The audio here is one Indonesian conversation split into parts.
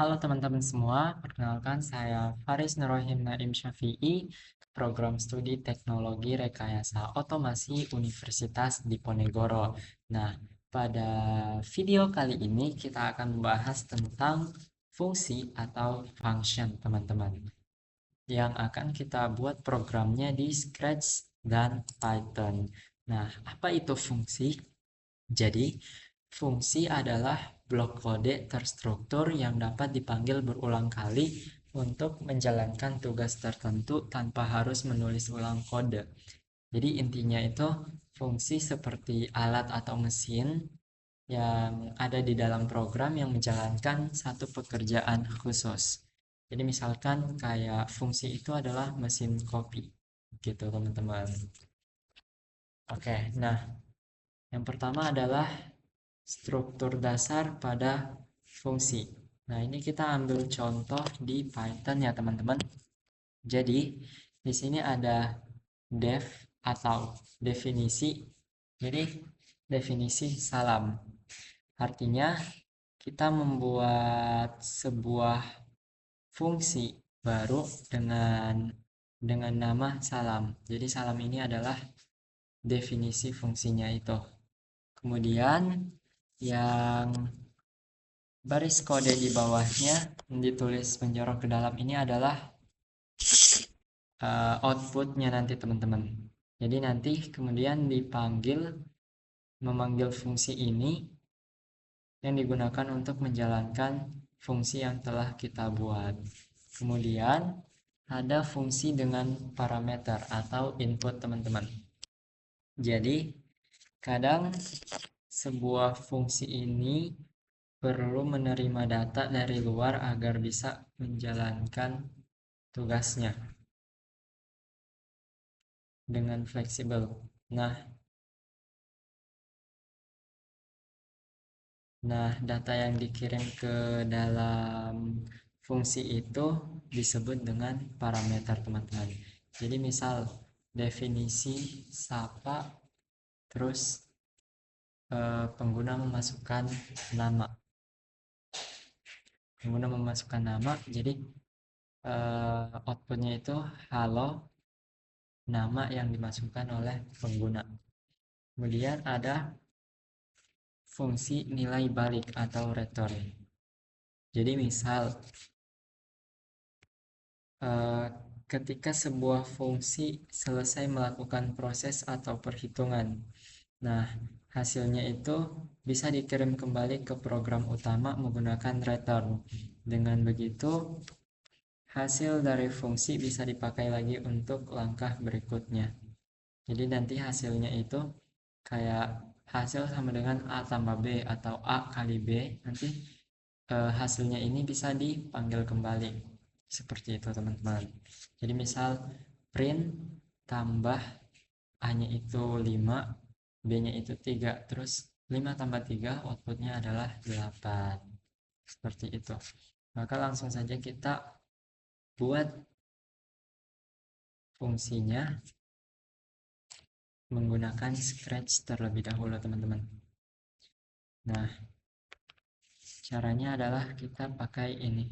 Halo teman-teman semua, perkenalkan saya Faris Nurrohim Naim Syafi'i, program studi Teknologi Rekayasa Otomasi Universitas Diponegoro. Nah, pada video kali ini kita akan membahas tentang fungsi atau function, teman-teman, yang akan kita buat programnya di Scratch dan Python. Nah, apa itu fungsi? Jadi, fungsi adalah blok kode terstruktur yang dapat dipanggil berulang kali untuk menjalankan tugas tertentu tanpa harus menulis ulang kode. Jadi intinya itu fungsi seperti alat atau mesin yang ada di dalam program yang menjalankan satu pekerjaan khusus. Jadi misalkan kayak fungsi itu adalah mesin kopi, gitu teman-teman. Oke, nah yang pertama adalah struktur dasar pada fungsi. Nah, ini kita ambil contoh di Python ya, teman-teman. Jadi, di sini ada def atau definisi. Jadi, definisi salam. Artinya, kita membuat sebuah fungsi baru dengan nama salam. Jadi, salam ini adalah definisi fungsinya itu. Kemudian, yang baris kode di bawahnya ditulis menjorok ke dalam ini adalah outputnya nanti teman-teman. Jadi nanti kemudian memanggil fungsi ini yang digunakan untuk menjalankan fungsi yang telah kita buat. Kemudian ada fungsi dengan parameter atau input teman-teman. Jadi kadang sebuah fungsi ini perlu menerima data dari luar agar bisa menjalankan tugasnya dengan fleksibel. Nah, data yang dikirim ke dalam fungsi itu disebut dengan parameter, teman-teman. Jadi misal definisi sapa, terus pengguna memasukkan nama. Pengguna memasukkan nama, jadi outputnya itu halo, nama yang dimasukkan oleh pengguna. Kemudian ada fungsi nilai balik atau return. Jadi misal ketika sebuah fungsi selesai melakukan proses atau perhitungan, nah hasilnya itu bisa dikirim kembali ke program utama menggunakan return. Dengan begitu, hasil dari fungsi bisa dipakai lagi untuk langkah berikutnya. Jadi nanti hasilnya itu kayak hasil sama dengan A tambah B atau A kali B. Nanti hasilnya ini bisa dipanggil kembali. Seperti itu teman-teman. Jadi misal print tambah A-nya itu 5, B-nya itu 3. Terus 5 tambah 3 outputnya adalah 8. Seperti itu. Maka langsung saja kita buat fungsinya menggunakan Scratch terlebih dahulu teman-teman. Nah, caranya adalah kita pakai ini.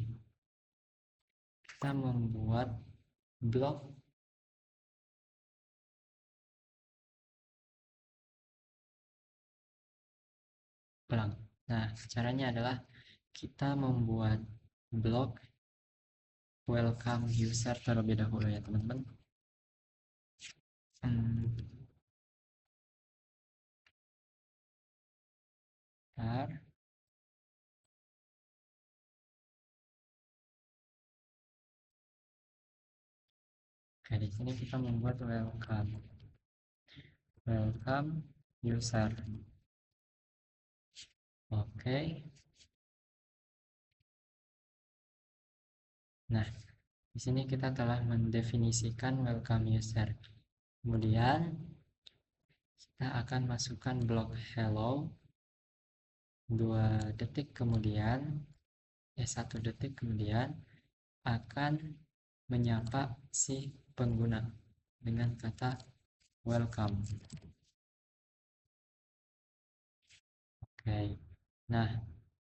Kita membuat blok ulang. Nah, caranya adalah kita membuat blok welcome user terlebih dahulu ya teman-teman. Bentar. Oke, di sini kita membuat welcome user. Oke. Nah, di sini kita telah mendefinisikan welcome user. Kemudian kita akan masukkan blok hello. 1 detik kemudian akan menyapa si pengguna dengan kata welcome. Oke. Nah,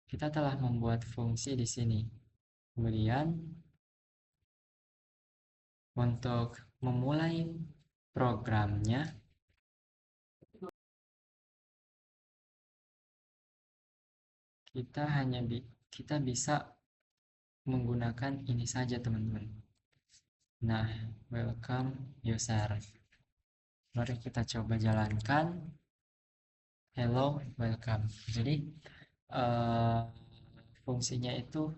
kita telah membuat fungsi di sini. Kemudian untuk memulai programnya, kita bisa menggunakan ini saja teman-teman. Nah, welcome user. Mari kita coba jalankan. Hello, welcome. Jadi eh, fungsinya itu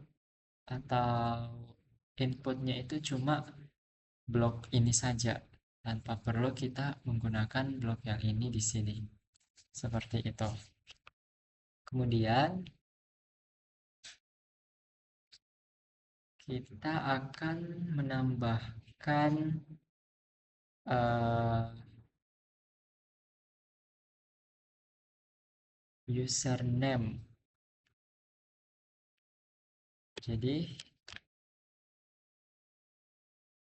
atau inputnya itu cuma blok ini saja tanpa perlu kita menggunakan blok yang ini di sini. Seperti itu. Kemudian kita akan menambahkan username. Jadi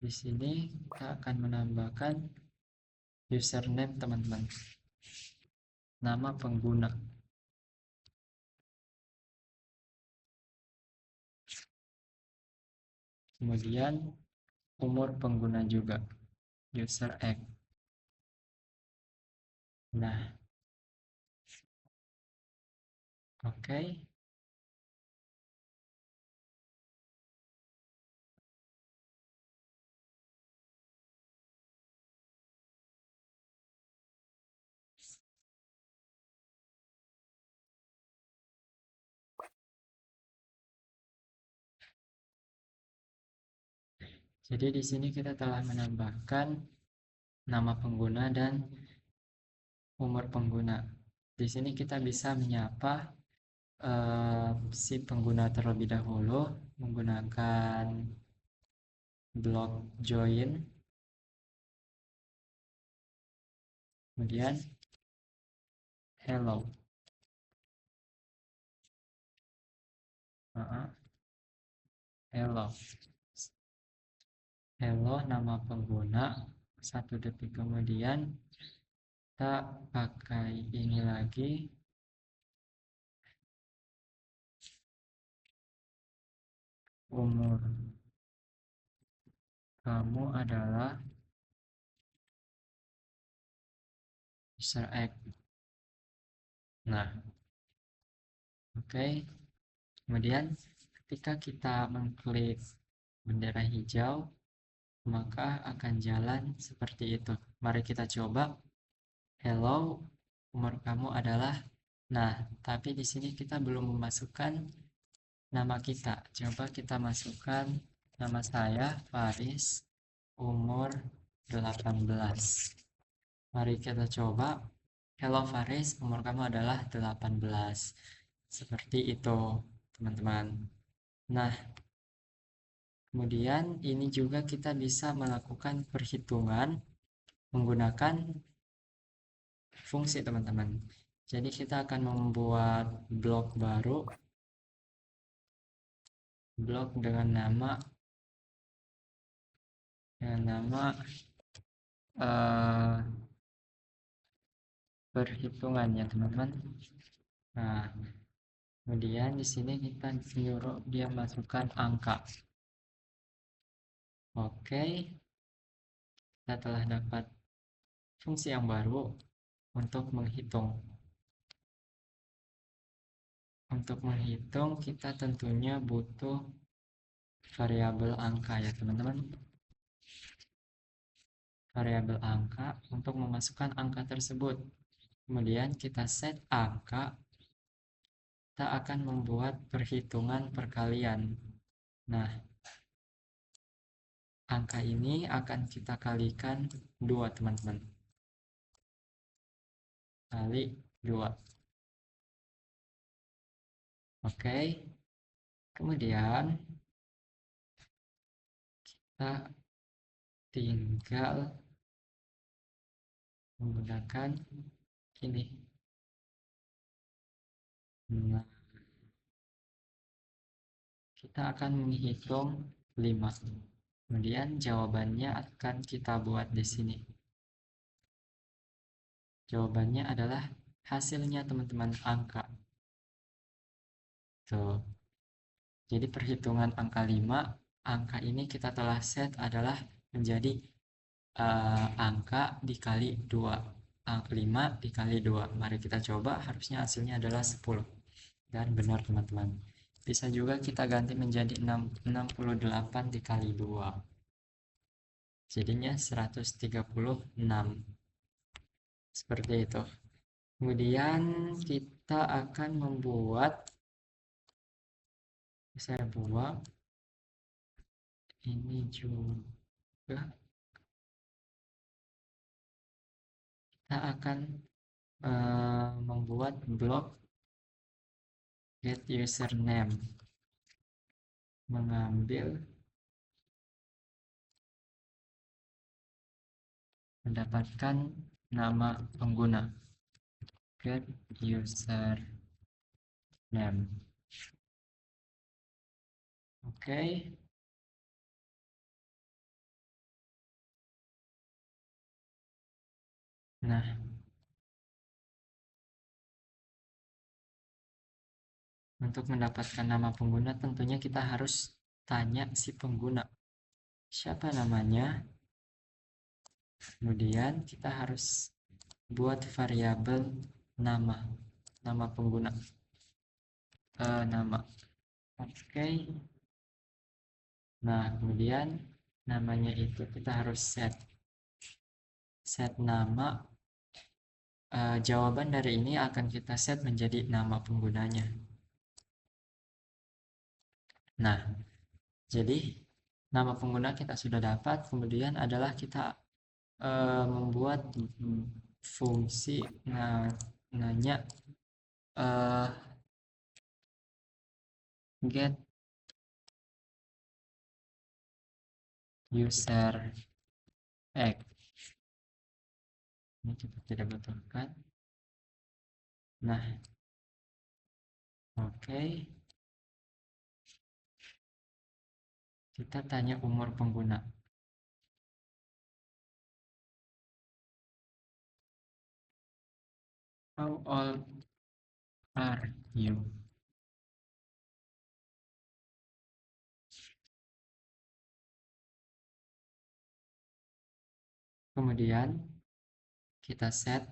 di sini kita akan menambahkan username teman-teman, nama pengguna. Kemudian umur pengguna juga, user age. Nah, oke. Jadi di sini kita telah menambahkan nama pengguna dan umur pengguna. Di sini kita bisa menyapa si pengguna terlebih dahulu menggunakan blok join. Kemudian hello. Hello. Hello nama pengguna. 1 detik kemudian kita pakai ini lagi. Umur kamu adalah user X. Nah, oke. Kemudian ketika kita mengklik bendera hijau, maka akan jalan seperti itu. Mari kita coba. Hello, umur kamu adalah. Nah, tapi di sini kita belum memasukkan nama kita. Coba kita masukkan nama saya, Faris, umur 18. Mari kita coba. Hello Faris, umur kamu adalah 18. Seperti itu, teman-teman. Nah, kemudian ini juga kita bisa melakukan perhitungan menggunakan fungsi, teman-teman. Jadi kita akan membuat blok baru, blok dengan nama perhitungan ya, teman-teman. Nah, kemudian di sini kita nyuruh dia masukkan angka. Oke, kita telah dapat fungsi yang baru untuk menghitung. Untuk menghitung kita tentunya butuh variabel angka ya, teman-teman. Variabel angka untuk memasukkan angka tersebut. Kemudian kita set angka, kita akan membuat perhitungan perkalian. Nah, angka ini akan kita kalikan 2, teman-teman. Kali 2. Oke. Kemudian kita tinggal menggunakan ini. Nah, kita akan menghitung 5. Kemudian jawabannya akan kita buat di sini. Jawabannya adalah hasilnya, teman-teman, angka. Tuh. Jadi perhitungan angka 5, angka ini kita telah set adalah menjadi angka dikali 2. Angka 5 dikali 2. Mari kita coba, harusnya hasilnya adalah 10. Dan benar teman-teman. Bisa juga kita ganti menjadi 68 dikali 2. Jadinya 136. Seperti itu. Kemudian kita akan membuat, saya buat ini juga, kita akan membuat blok get username, mengambil, mendapatkan nama pengguna, get username. Oke. Nah, untuk mendapatkan nama pengguna tentunya kita harus tanya si pengguna siapa namanya. Kemudian kita harus buat variabel nama pengguna, nama. Oke. Nah, kemudian namanya itu kita harus set nama. Jawaban dari ini akan kita set menjadi nama penggunanya. Nah, jadi nama pengguna kita sudah dapat. Kemudian adalah kita membuat fungsi nanya get user egg. Ini kita tidak betulkan. Nah, oke. Kita tanya umur pengguna. How old are you? Kemudian kita set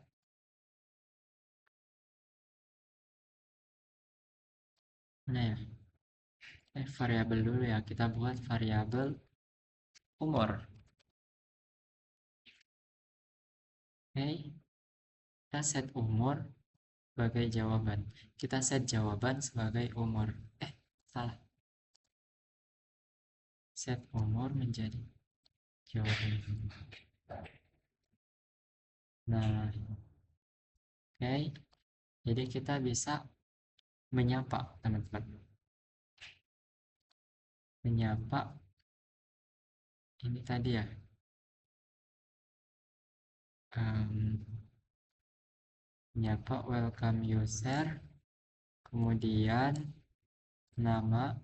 mana ya? Variabel dulu ya. Kita buat variabel umur. Oke. Kita set umur sebagai jawaban. Kita set jawaban sebagai umur. Salah. Set umur menjadi jawaban. Nah, oke. Jadi kita bisa menyapa teman-teman. Menyapa ini tadi ya. Menyapa welcome user. Kemudian nama.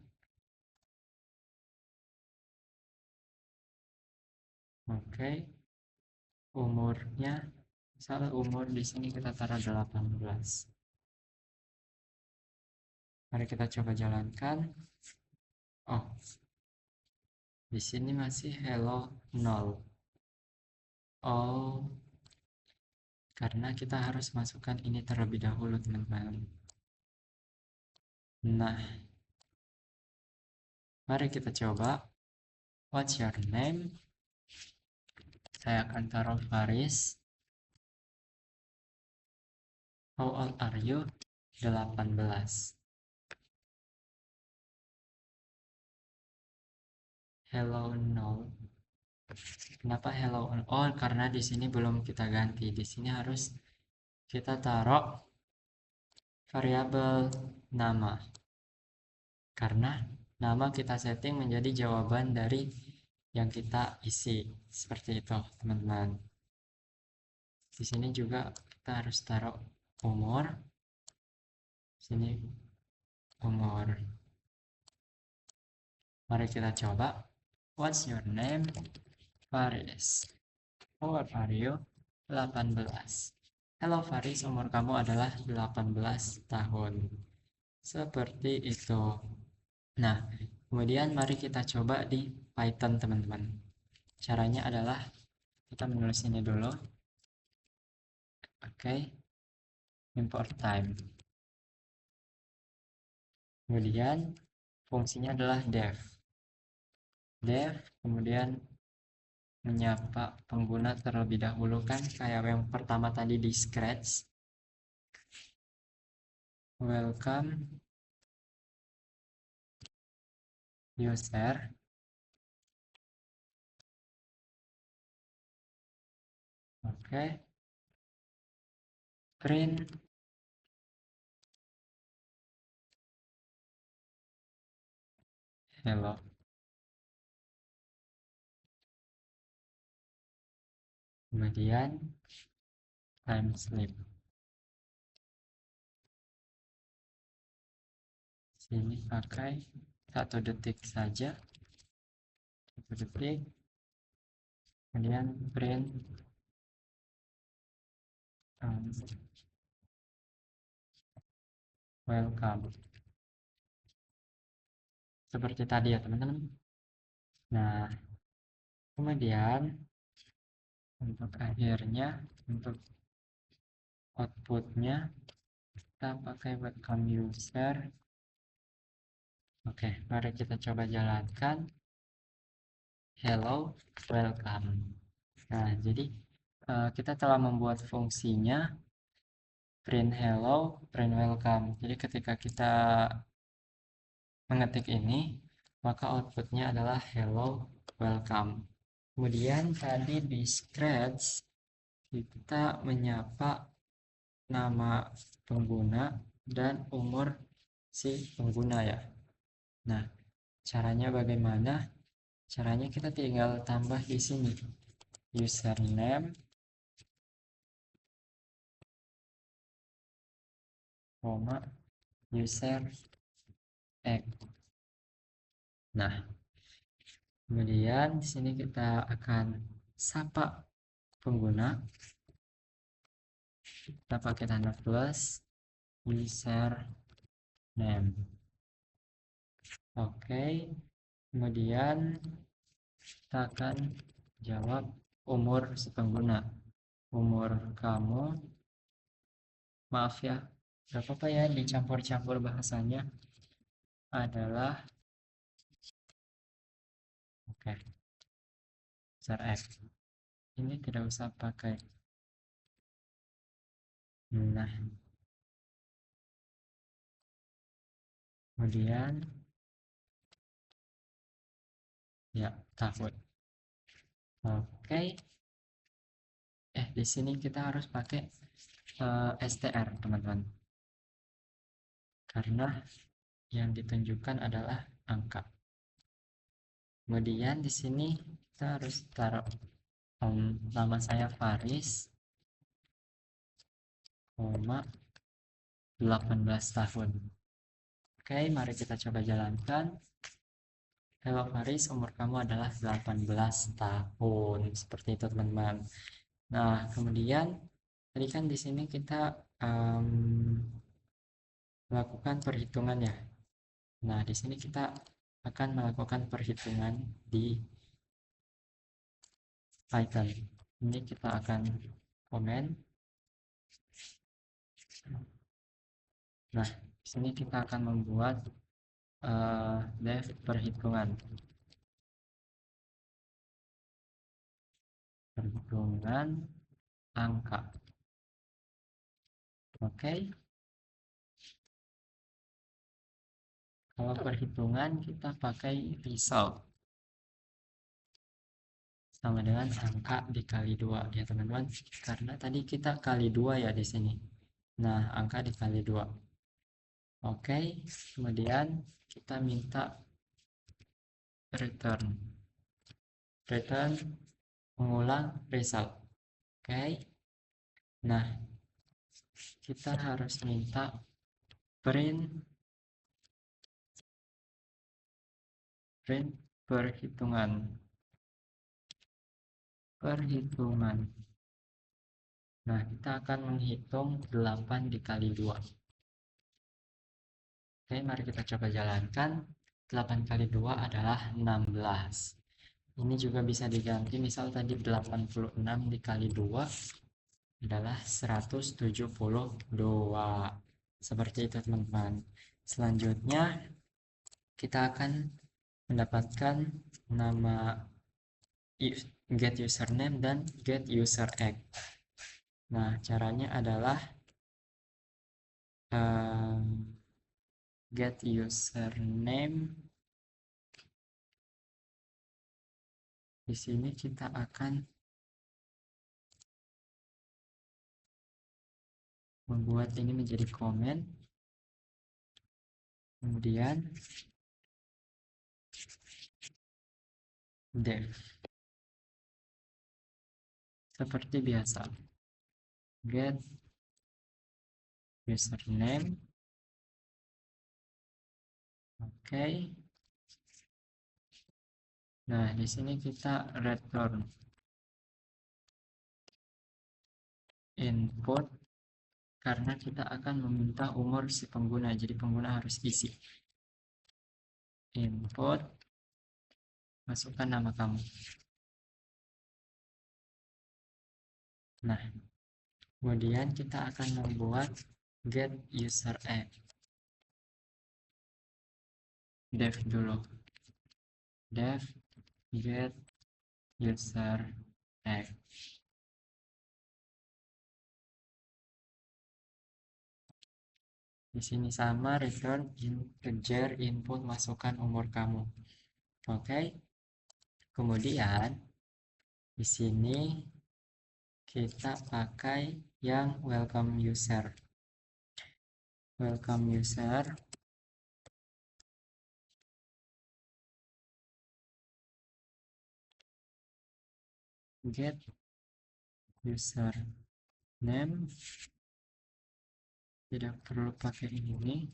Oke. Umurnya, misalnya umur di sini kita taruh 18. Mari kita coba jalankan. Oh, di sini masih hello 0. Oh, karena kita harus masukkan ini terlebih dahulu teman-teman. Nah, mari kita coba. What's your name? Saya akan taruh Faris. How old are you? 18. Hello 0. Kenapa hello? Oh, karena di sini belum kita ganti. Di sini harus kita taruh variabel nama. Karena nama kita setting menjadi jawaban dari yang kita isi. Seperti itu, teman-teman. Di sini juga kita harus taruh umur. Sini umur. Mari kita coba. What's your name? Faris. How old are you? 18. Halo Faris, umur kamu adalah 18 tahun. Seperti itu. Nah, kemudian mari kita coba di Python, teman-teman. Caranya adalah kita menulis ini dulu. Oke, import time. Kemudian fungsinya adalah def. Def, kemudian menyapa pengguna terlebih dahulu, kan kayak yang pertama tadi di Scratch. Welcome user. Oke. Print hello. Kemudian time slip. Sini pakai 1 detik saja. 1 detik. Kemudian print welcome. Seperti tadi ya, teman-teman. Nah, kemudian untuk akhirnya, untuk outputnya kita pakai welcome user. Oke, mari kita coba jalankan. Hello, welcome. Nah, jadi kita telah membuat fungsinya print hello, print welcome. Jadi ketika kita mengetik ini, maka outputnya adalah hello, welcome. Kemudian tadi di Scratch kita menyapa nama pengguna dan umur si pengguna ya. Nah, caranya bagaimana? Caranya kita tinggal tambah di sini username, user X. Nah, kemudian di sini kita akan sapa pengguna. Kita pakai tanda plus username. Oke, kemudian kita akan jawab umur si pengguna. Umur kamu, maaf ya, gak apa-apa ya dicampur-campur bahasanya, adalah oke, user X. Ini tidak usah pakai. Nah, kemudian ya tahun. Oke, di sini kita harus pakai str, teman-teman, karena yang ditunjukkan adalah angka. Kemudian di sini kita harus taruh nama saya Faris, 18 tahun. Oke, mari kita coba jalankan. Halo Faris, umur kamu adalah 18 tahun. Seperti itu, teman-teman. Nah, kemudian tadi kan di sini kita melakukan perhitungan ya. Nah, di sini kita akan melakukan perhitungan di Python. Ini kita akan komen. Nah, di sini kita akan membuat def perhitungan angka. Oke. Kalau perhitungan kita pakai result sama dengan angka dikali 2 ya, teman-teman, karena tadi kita kali 2 ya di sini. Nah, angka dikali 2. Oke, kemudian kita minta return mengulang result. Oke. Nah, kita harus minta print perhitungan. Nah, kita akan menghitung 8 dikali 2. Oke, mari kita coba jalankan. 8 kali 2 adalah 16. Ini juga bisa diganti, misal tadi 86 dikali 2 adalah 172. Seperti itu teman-teman. Selanjutnya kita akan mendapatkan nama get username dan get user egg. Nah, caranya adalah get username. Di sini kita akan membuat ini menjadi komen. Kemudian dev. Seperti biasa. Get username. Oke. Nah, di sini kita return input karena kita akan meminta umur si pengguna. Jadi pengguna harus isi. Input, masukkan nama kamu. Nah, kemudian kita akan membuat get user egg. Dev dulu. Dev get user egg. Di sini sama, return integer input, masukkan umur kamu. Oke. Kemudian di sini kita pakai yang welcome user. Welcome user get user name, tidak perlu pakai ini.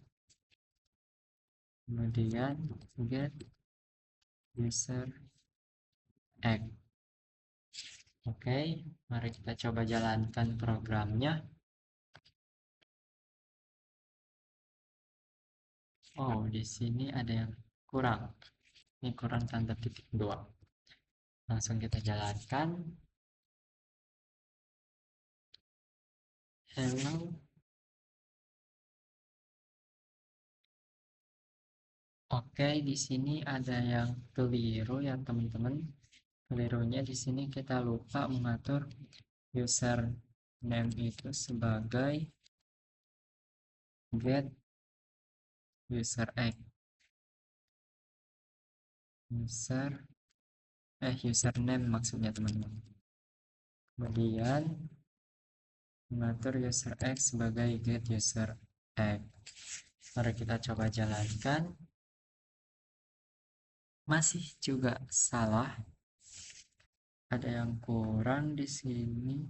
Kemudian get user egg. Oke, mari kita coba jalankan programnya. Oh, di sini ada yang kurang. Ini kurang tanda titik 2. Langsung kita jalankan. Hello. Oke, di sini ada yang keliru ya teman-teman. Kelirunya di sini kita lupa mengatur username itu sebagai get user egg. Username maksudnya teman-teman. Kemudian mengatur user egg sebagai get user egg. Mari kita coba jalankan. Masih juga salah. Ada yang kurang di sini.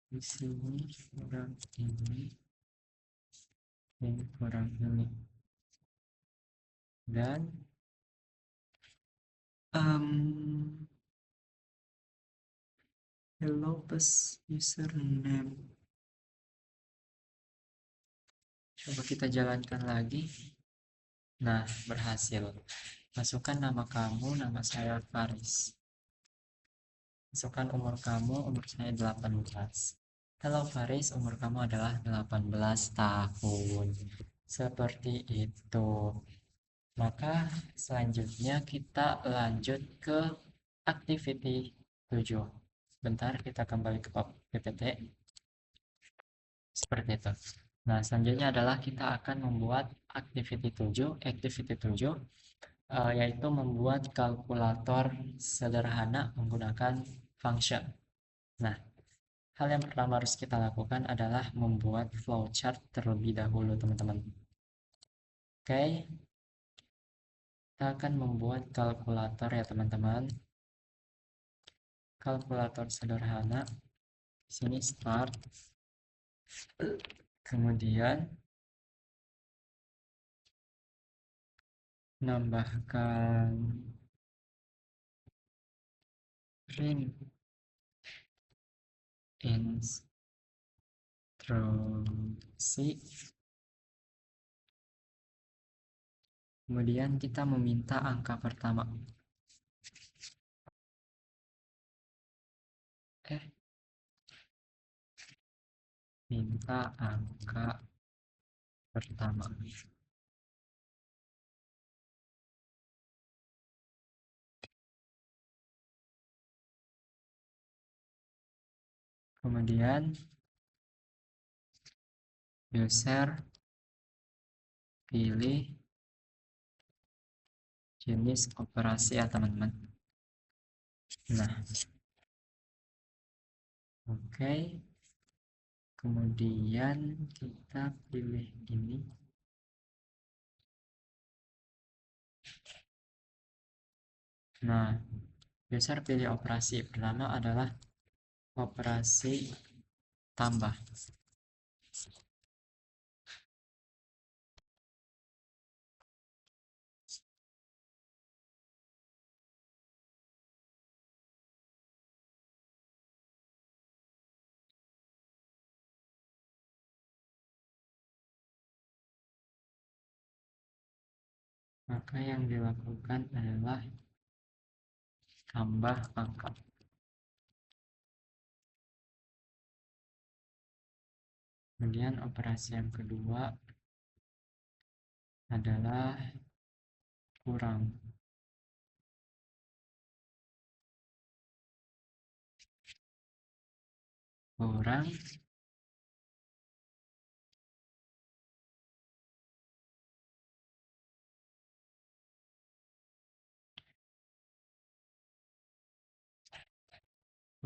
Di sini kurang ini. Ini kurang ini. Dan hello plus username. Coba kita jalankan lagi. Nah, berhasil. Masukkan nama kamu, nama saya Faris. Masukkan umur kamu, umur saya 18. Halo Faris, umur kamu adalah 18 tahun. Seperti itu. Maka selanjutnya kita lanjut ke activity 7. Bentar, kita kembali ke PPT. Seperti itu. Nah, selanjutnya adalah kita akan membuat activity 7. Activity 7 yaitu membuat kalkulator sederhana menggunakan function. Nah, hal yang pertama harus kita lakukan adalah membuat flowchart terlebih dahulu, teman-teman. Oke, kita akan membuat kalkulator ya, teman-teman. Kalkulator sederhana. Di sini start. Kemudian nambahkan print instruksi Kemudian kita meminta angka pertama. Minta angka pertama. Kemudian user pilih jenis operasi ya teman-teman. Nah, oke. Kemudian kita pilih ini. Nah, user pilih operasi pertama adalah operasi tambah. Maka yang dilakukan adalah tambah angka. Kemudian operasi yang kedua adalah kurang. Kurang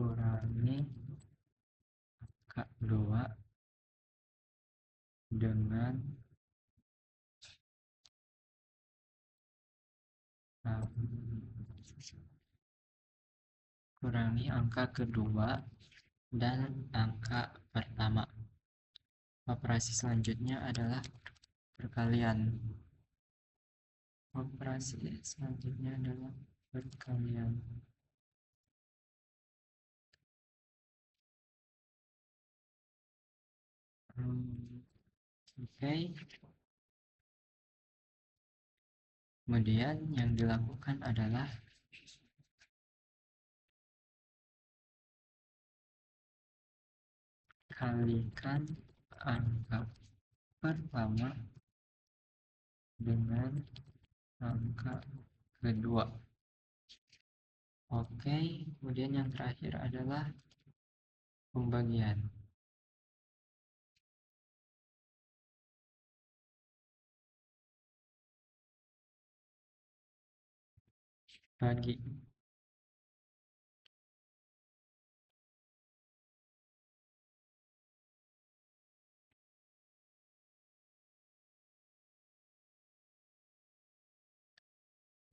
kurangi angka 2 dengan kurangi angka kedua dan angka pertama. Operasi selanjutnya adalah perkalian. Operasi selanjutnya adalah perkalian. Oke. Kemudian yang dilakukan adalah kalikan angka pertama dengan angka kedua. Oke, kemudian yang terakhir adalah pembagian. Bagi.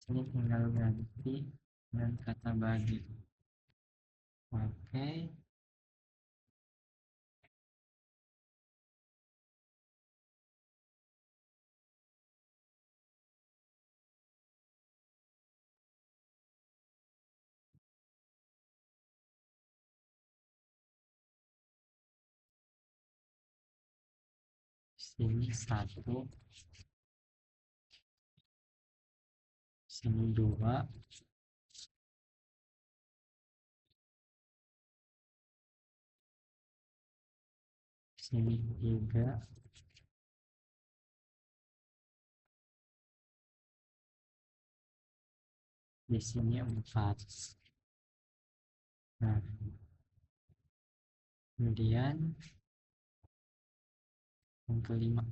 Ini tinggal ganti dengan kata bagi. Oke. Sini 1, sini 2, sini 3, di sini 4. Nah, kemudian yang kelima.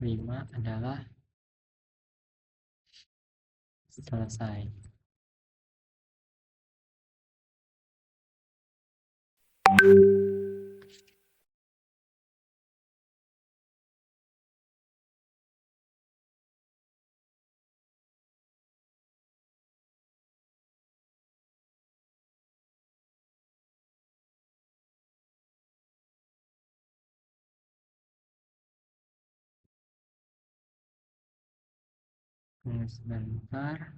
5 adalah selesai. Tunggu sebentar.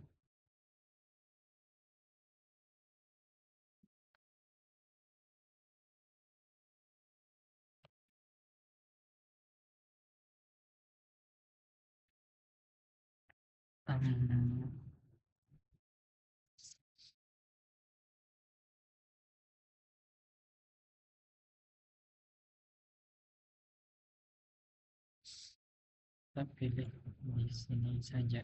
Hmm, kita pilih di sini saja.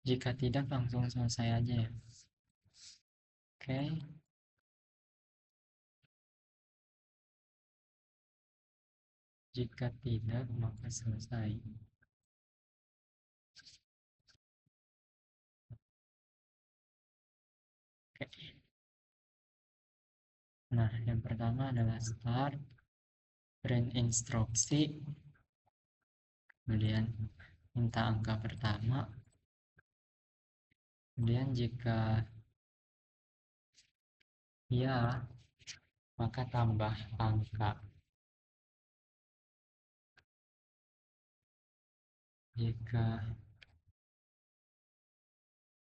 Jika tidak, langsung selesai aja ya. Oke, jika tidak, maka selesai. Oke. Nah, yang pertama adalah start, print instruksi, kemudian minta angka pertama, kemudian jika ya, maka tambah angka. Jika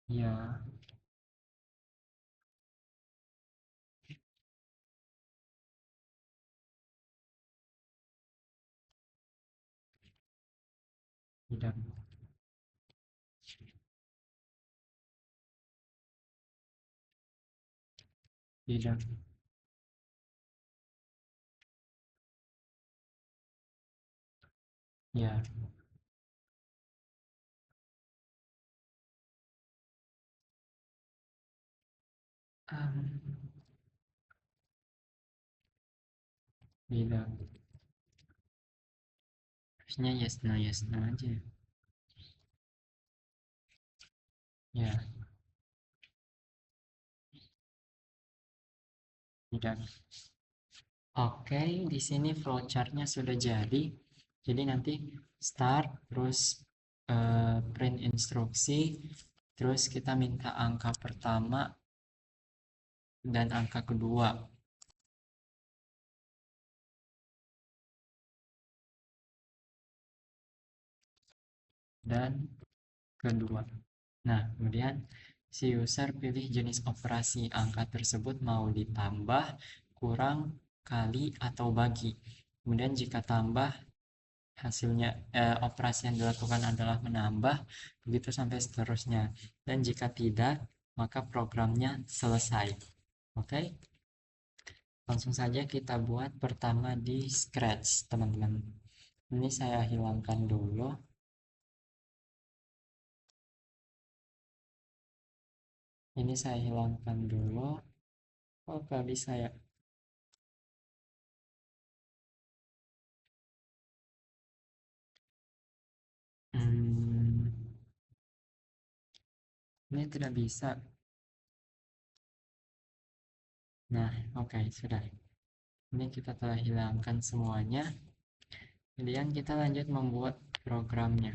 ya, tidak, tidak, ya, um, tidak. Harusnya yes no aja. Ya, tidak. Oke, di sini flowchartnya sudah jadi. Jadi nanti start, terus print instruksi, terus kita minta angka pertama dan angka kedua dan kedua. Nah, kemudian si user pilih jenis operasi. Angka tersebut mau ditambah, kurang, kali, atau bagi. Kemudian jika tambah, hasilnya operasi yang dilakukan adalah menambah, begitu sampai seterusnya. Dan jika tidak, maka programnya selesai. Oke, langsung saja kita buat pertama di Scratch, teman-teman. Ini saya hilangkan dulu. Ini saya hilangkan dulu. Oh, gak bisa ya. Hmm, ini tidak bisa. Nah, oke, sudah. Ini kita telah hilangkan semuanya. Kemudian kita lanjut membuat programnya.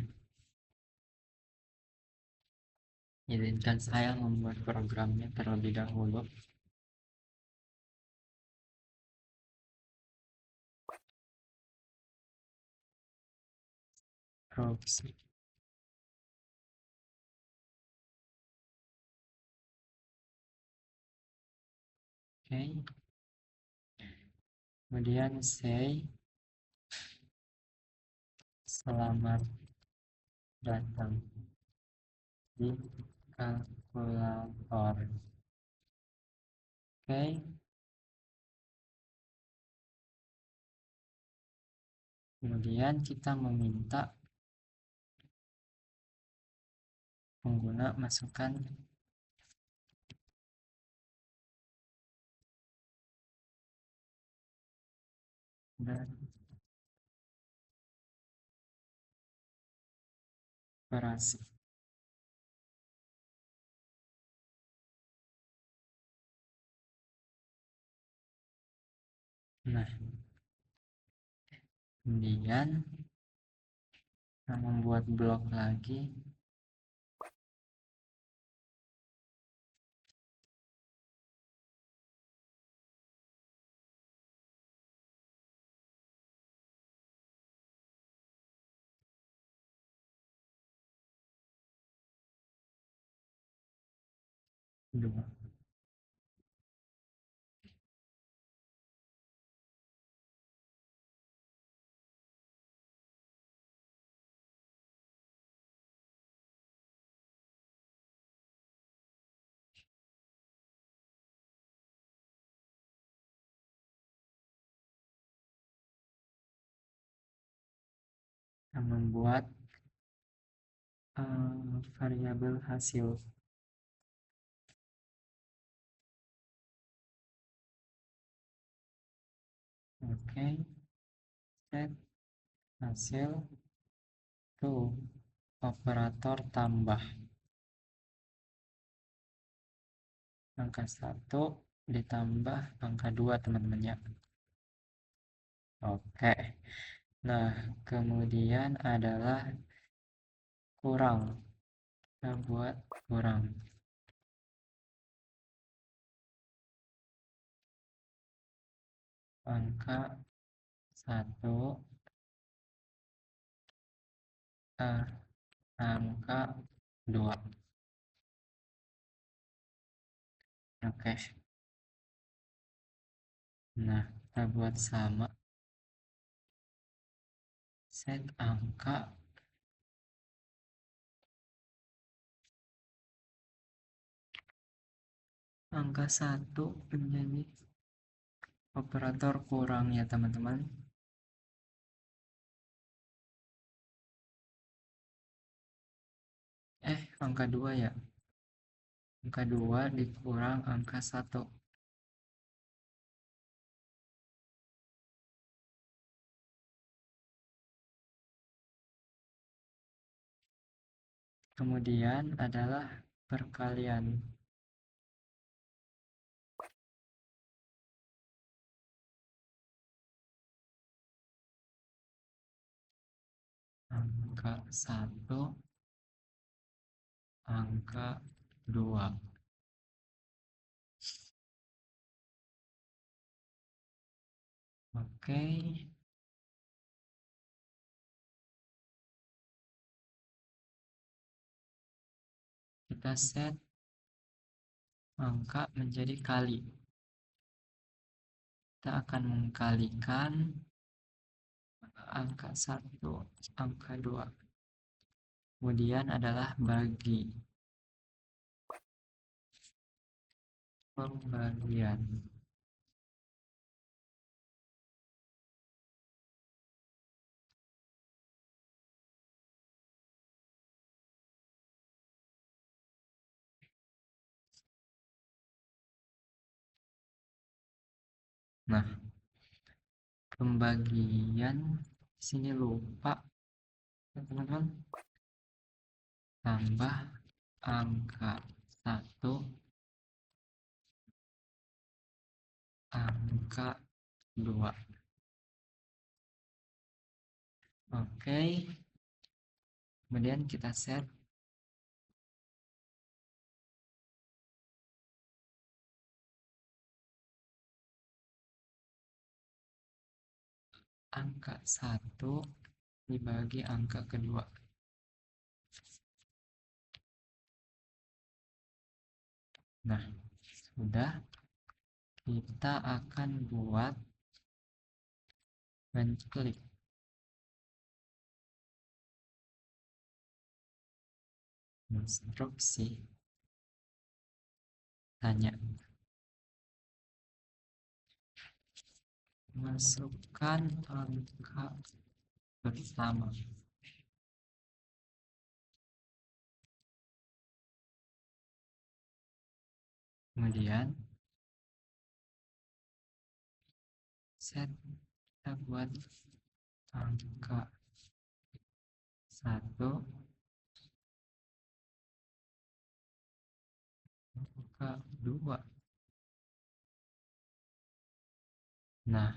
Izinkan saya membuat programnya terlebih dahulu. Proxy. Oke. Kemudian say selamat datang di kalkulator. Oke. Kemudian kita meminta pengguna masukkan dan operasi. Nah, kemudian kita membuat blok lagi. Dua. yang membuat variabel hasil. Oke, set hasil to operator tambah angka 1 ditambah angka 2 teman-teman ya. Oke, nah kemudian adalah kurang. Kita buat kurang angka 1 angka 2. Oke, nah kita buat sama, set angka 1 menjadi operator kurang ya teman-teman. Angka 2 ya. Angka 2 dikurang angka 1. Kemudian adalah perkalian. Angka 1, angka 2. Oke. Kita set angka menjadi kali. Kita akan mengkalikan angka 1, angka 2. Kemudian adalah bagi. Pembagian. Nah, pembagian sini lupa teman-teman, tambah angka 1, angka 2. Oke, kemudian kita set angka 1 dibagi angka kedua. Nah, sudah. Kita akan buat menklik. Instruksi tanya. Masukkan angka pertama. Kemudian set, kita buat angka 1, angka 2. Nah,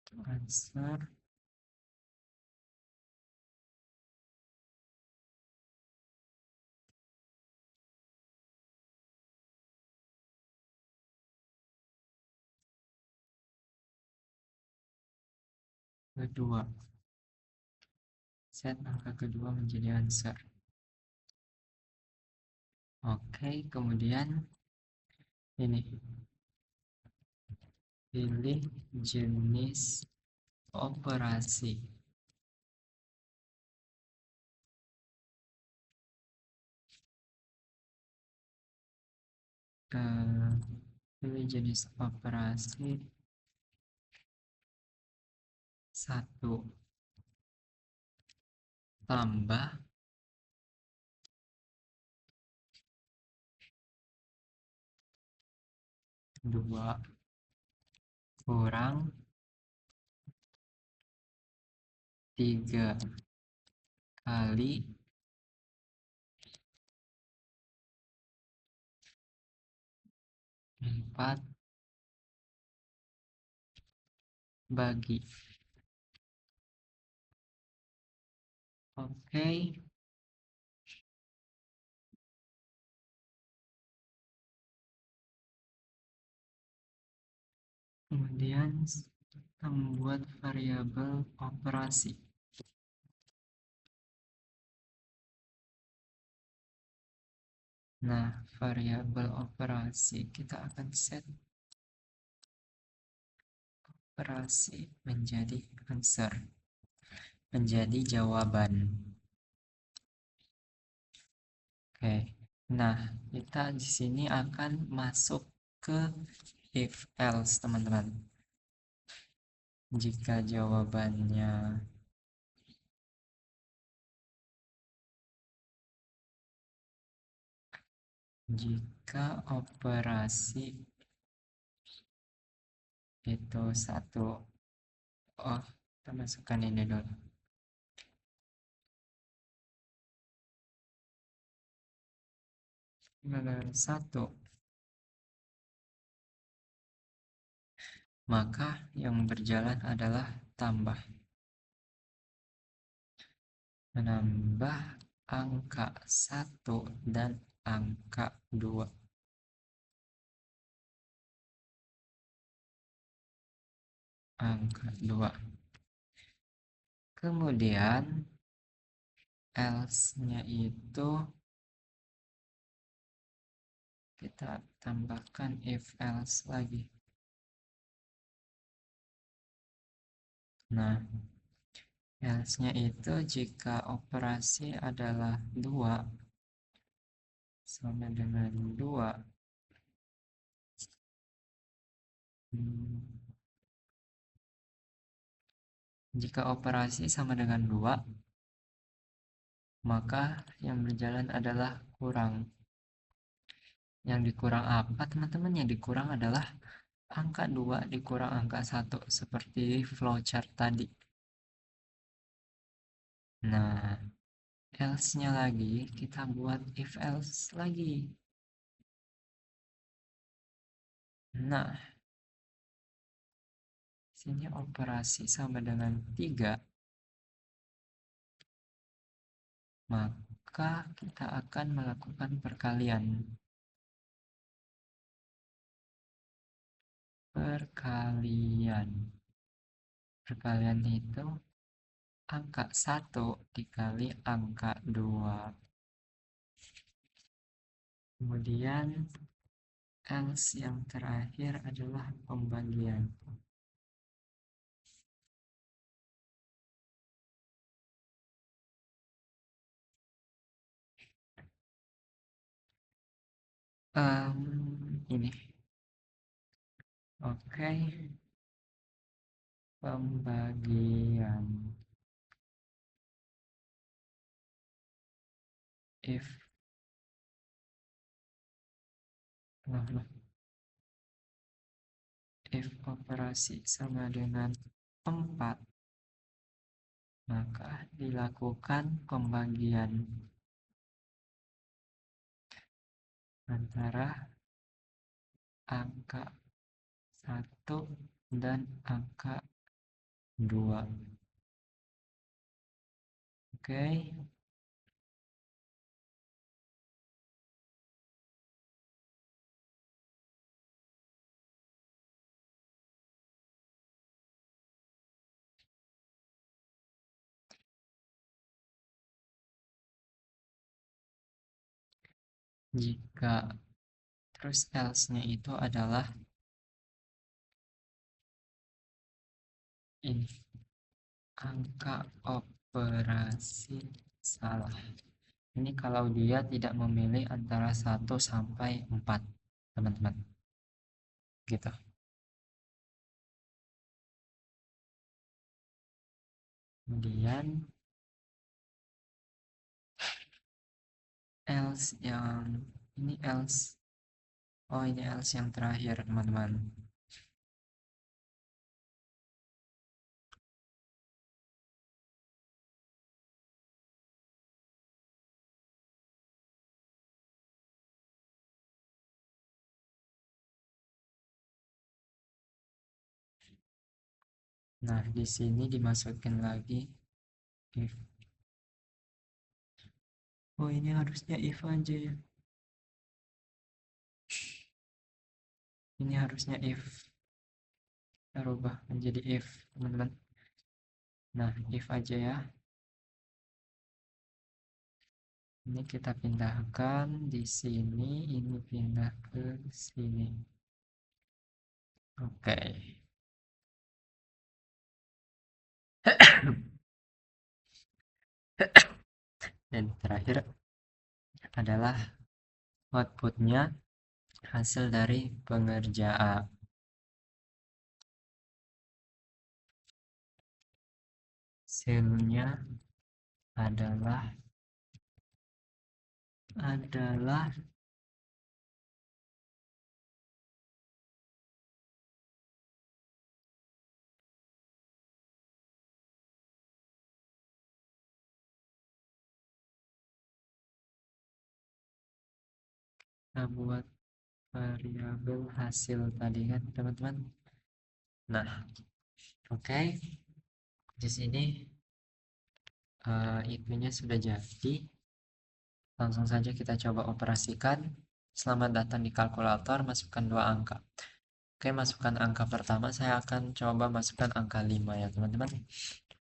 transfer kedua. Set angka kedua menjadi answer. Oke, kemudian ini pilih jenis operasi. pilih jenis operasi 1, tambah 2 kurang 3 kali 4 bagi. Oke, kemudian kita membuat variabel operasi. Nah, variabel operasi kita akan set operasi menjadi answer, menjadi jawaban. Oke, nah kita di sini akan masuk ke if else, teman-teman. Jika jawabannya jika operasi itu 1, oh, kita masukkan ini dulu. Nomor 1, maka yang berjalan adalah tambah. Menambah angka 1 dan angka 2. Angka 2. Kemudian else-nya itu kita tambahkan if else lagi. Nah, else-nya itu jika operasi adalah 2 sama dengan 2. Jika operasi sama dengan 2, maka yang berjalan adalah kurang. Yang dikurang apa, teman-teman? Yang dikurang adalah angka 2 dikurang angka 1, seperti flowchart tadi. Nah, else-nya lagi, kita buat if else lagi. Nah, sini operasi sama dengan 3, maka kita akan melakukan perkalian. Perkalian itu angka 1 dikali angka 2. Kemudian else yang terakhir adalah pembagian. Ini. Oke. Pembagian. If operasi sama dengan 4, maka dilakukan pembagian antara angka 1 dan angka 2. Oke. Jika terus else-nya itu adalah ini, angka operasi salah. Ini kalau dia tidak memilih antara 1 sampai 4. teman-teman. Gitu. Kemudian else yang ini else. Oh, ini else yang terakhir, teman-teman. Nah, di sini dimasukkan lagi if. Oh, ini harusnya if aja ya. Ini harusnya if. Kita rubah menjadi if, teman-teman. Nah, if aja ya. Ini kita pindahkan di sini, ini pindah ke sini. Oke. Dan terakhir adalah outputnya hasil dari pengerjaan. Hasilnya adalah kita buat variabel hasil tadi kan, teman-teman. Nah, oke. Di sini itunya sudah jadi. Langsung saja kita coba operasikan. Selamat datang di kalkulator, masukkan dua angka. Oke, masukkan angka pertama, saya akan coba masukkan angka 5 ya, teman-teman.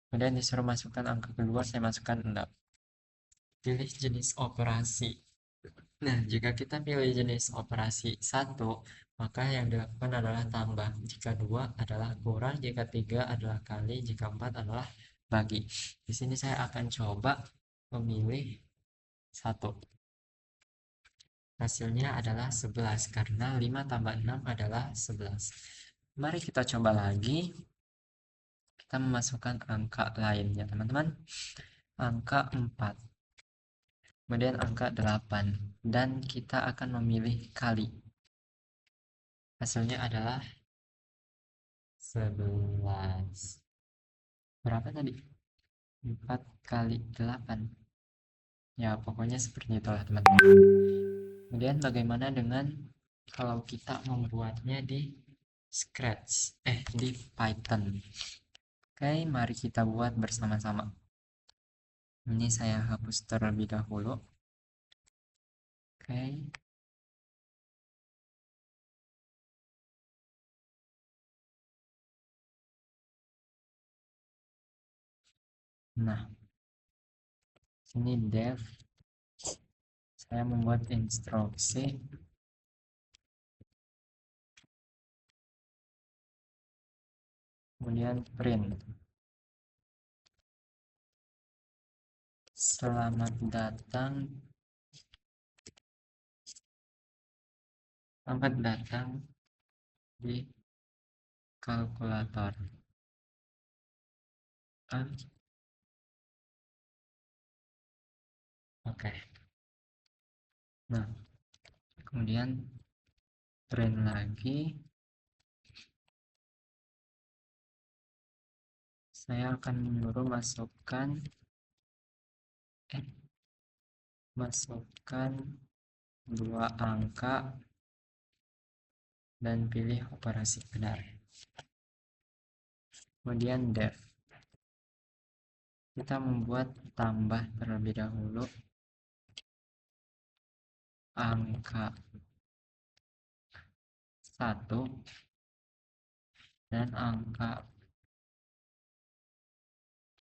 Kemudian disuruh masukkan angka kedua, saya masukkan 6. Pilih jenis operasi. Nah, jika kita pilih jenis operasi 1, maka yang dilakukan adalah tambah. Jika 2 adalah kurang, jika 3 adalah kali, jika 4 adalah bagi. Di sini saya akan coba memilih 1. Hasilnya adalah 11 karena 5 tambah 6 adalah 11. Mari kita coba lagi. Kita memasukkan angka lainnya, teman-teman. Angka 4. Kemudian angka 8. Dan kita akan memilih kali. Hasilnya adalah 11. Berapa tadi? 4 kali 8. Ya, pokoknya seperti itulah, teman-teman. Kemudian bagaimana dengan kalau kita membuatnya di Scratch, di Python. Oke, mari kita buat bersama-sama. Ini saya hapus terlebih dahulu. Oke. Nah, ini dev. Saya membuat instruksi. Kemudian print. Selamat datang. Selamat datang di kalkulator. Oke. Nah, kemudian print lagi. Saya akan menyuruh masukkan dua angka dan pilih operasi benar. Kemudian def. Kita membuat tambah terlebih dahulu angka 1 dan angka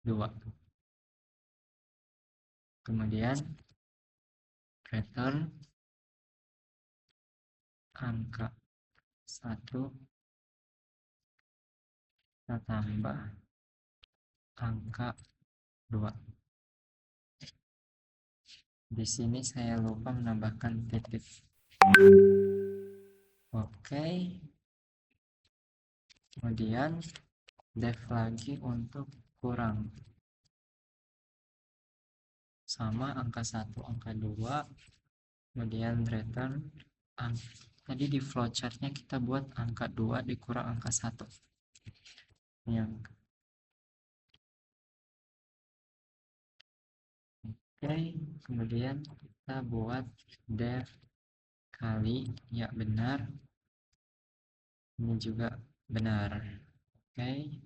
2. Kemudian return angka 1 kita tambah angka 2. Di sini saya lupa menambahkan titik. Oke, kemudian def lagi untuk kurang, sama angka 1, angka 2, kemudian return tadi di flowchartnya kita buat angka 2 dikurang angka 1 yang oke, kemudian kita buat def kali, ya benar, ini juga benar. Oke,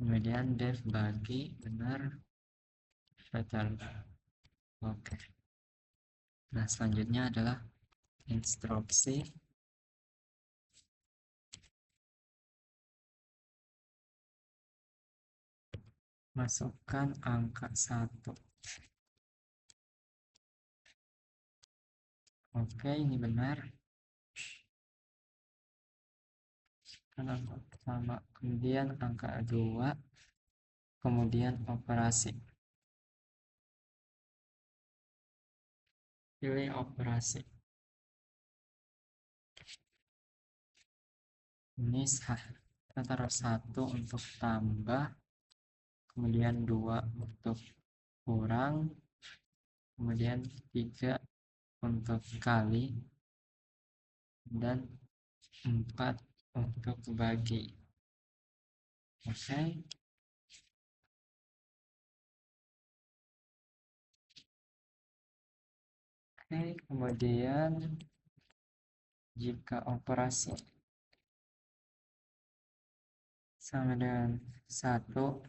kemudian def bagi, benar, return. Oke, nah selanjutnya adalah instruksi masukkan angka 1. Oke, ini benar, kan angka pertama, kemudian angka 2, kemudian operasi, pilih operasi, ini sah, kita taruh 1 untuk tambah, kemudian 2 untuk kurang, kemudian 3 untuk kali, dan 4 untuk bagi. Oke, kemudian jika operasi sama dengan 1,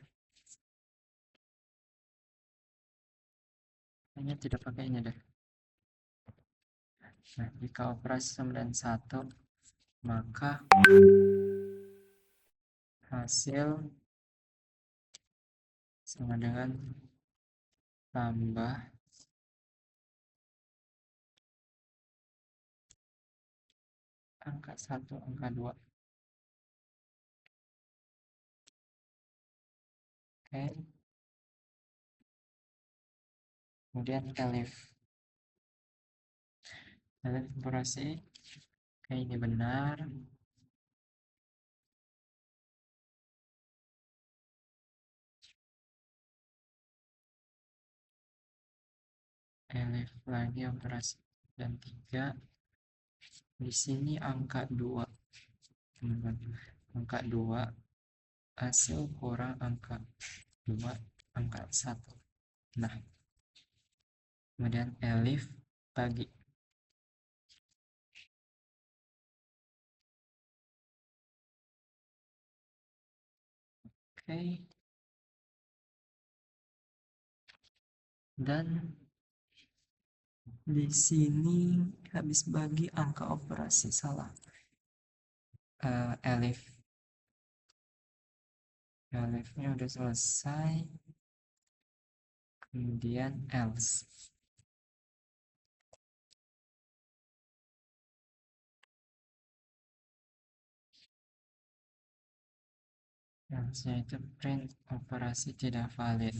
hanya tidak pakai ini deh. Nah, jika operasi sama dengan 1, maka hasil sama dengan tambah angka 1, angka 2. Oke, kemudian elif operasi. Oke, ini benar, elif lagi operasi, dan 3 di sini angka 2, teman-teman, angka 2 hasil kurang angka 2, angka 1. Nah, kemudian elif bagi. Oke, dan di sini habis bagi angka operasi salah. Elifnya udah selesai, kemudian else. Else-nya itu print operasi tidak valid.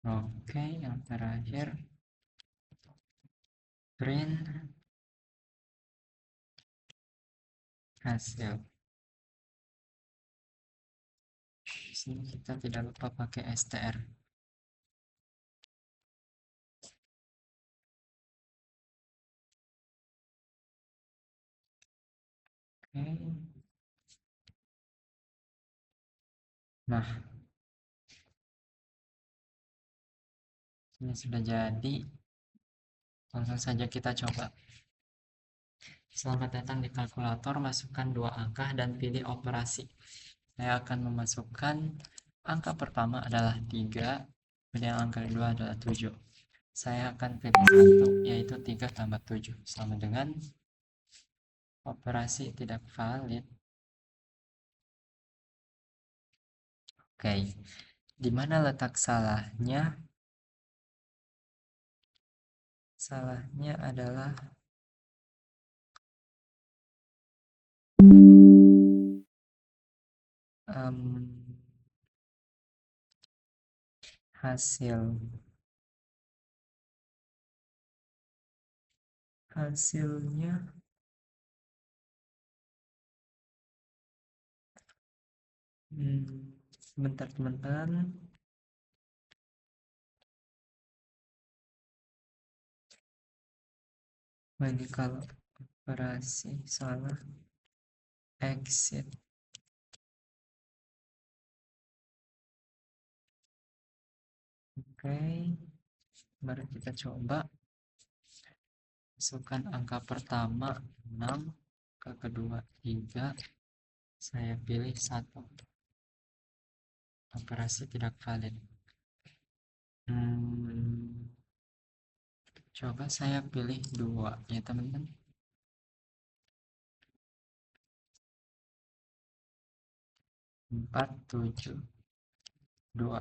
Oke, yang terakhir print hasil. Di sini kita tidak lupa pakai str. Oke. Nah, ini sudah jadi. Langsung saja kita coba. Selamat datang di kalkulator, masukkan 2 angka dan pilih operasi. Saya akan memasukkan angka pertama adalah 3, kemudian angka kedua adalah 7. Saya akan pilih 1, yaitu 3 tambah 7, sama dengan operasi tidak valid. Oke, di mana letak salahnya? Salahnya adalah hasil hasilnya sebentar teman-teman. Ini kalau operasi salah exit. Oke, mari kita coba masukkan angka pertama 6, ke kedua 3, saya pilih 1. Operasi tidak valid. Coba saya pilih 2 ya teman-teman. 4, 7, 2.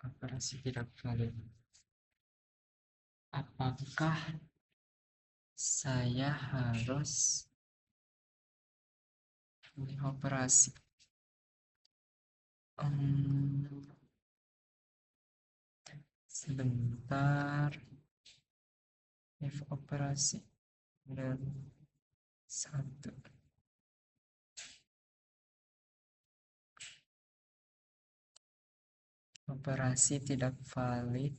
Operasi tidak valid. Apakah saya harus pilih operasi? Sebentar. If operasi dan 1. Operasi tidak valid.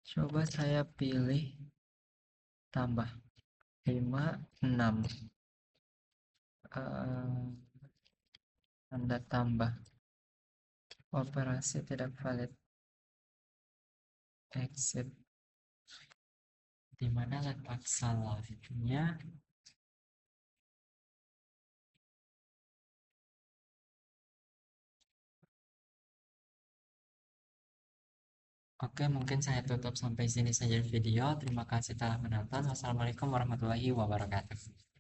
Coba saya pilih tambah 5, 6. Tanda tambah. Operasi tidak valid. Exit. Di mana letak salahnya? Oke, mungkin saya tutup sampai sini saja video. Terima kasih telah menonton. Wassalamualaikum warahmatullahi wabarakatuh.